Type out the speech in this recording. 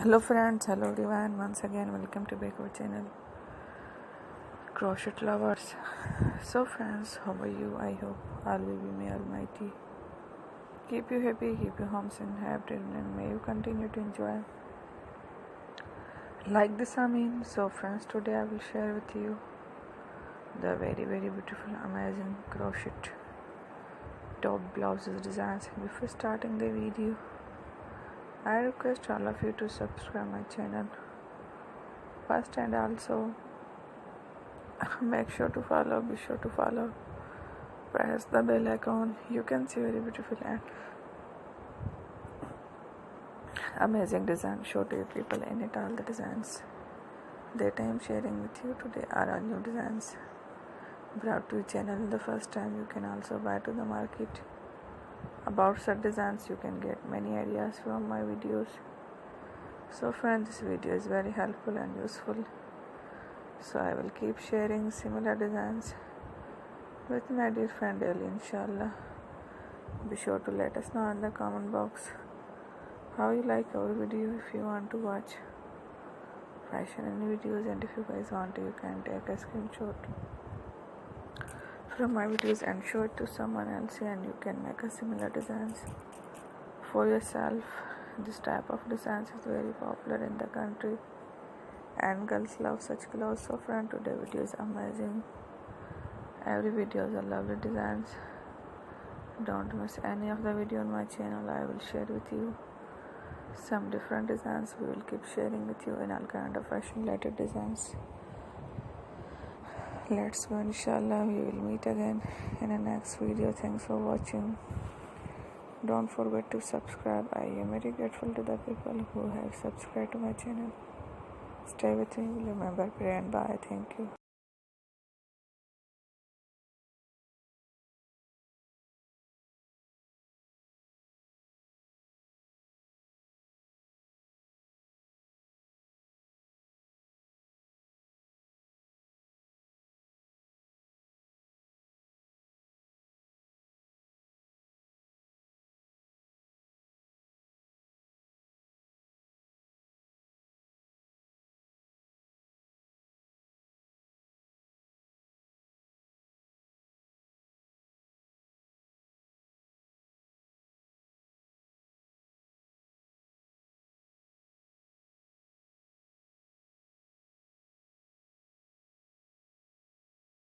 Hello friends, hello everyone, once again welcome to back our channel Crochet Lovers. So friends, how are you? I hope all will be may almighty keep you happy, keep you homes and happy, and may you continue to enjoy like this. So friends, today I will share with you the very beautiful amazing crochet top blouses designs. Before starting the video, I request all of you to subscribe my channel first, and also be sure to follow, press the bell icon. You can see very beautiful and amazing design show to you people in it. All the designs that I am sharing with you today are all new designs brought to your channel the first time. You can also buy to the market about such designs. You can get many ideas from my videos. So friends, this video is very helpful and useful, so I will keep sharing similar designs with my dear friend daily, inshallah. Be sure to let us know in the comment box how you like our video. If you want to watch fashion and videos, and if you guys want to, you can take a screenshot from my videos and show it to someone else, and you can make a similar designs for yourself. This type of designs is very popular in the country and girls love such clothes. So friend, today video is amazing. Every video is a lovely designs. Don't miss any of the video on my channel. I will share with you some different designs. We will keep sharing with you in all kind of fashion related designs. Let's go, inshallah. We will meet again in the next video. Thanks for watching. Don't forget to subscribe. I am very grateful to the people who have subscribed to my channel. Stay with me. Remember, pray and bye. Thank you.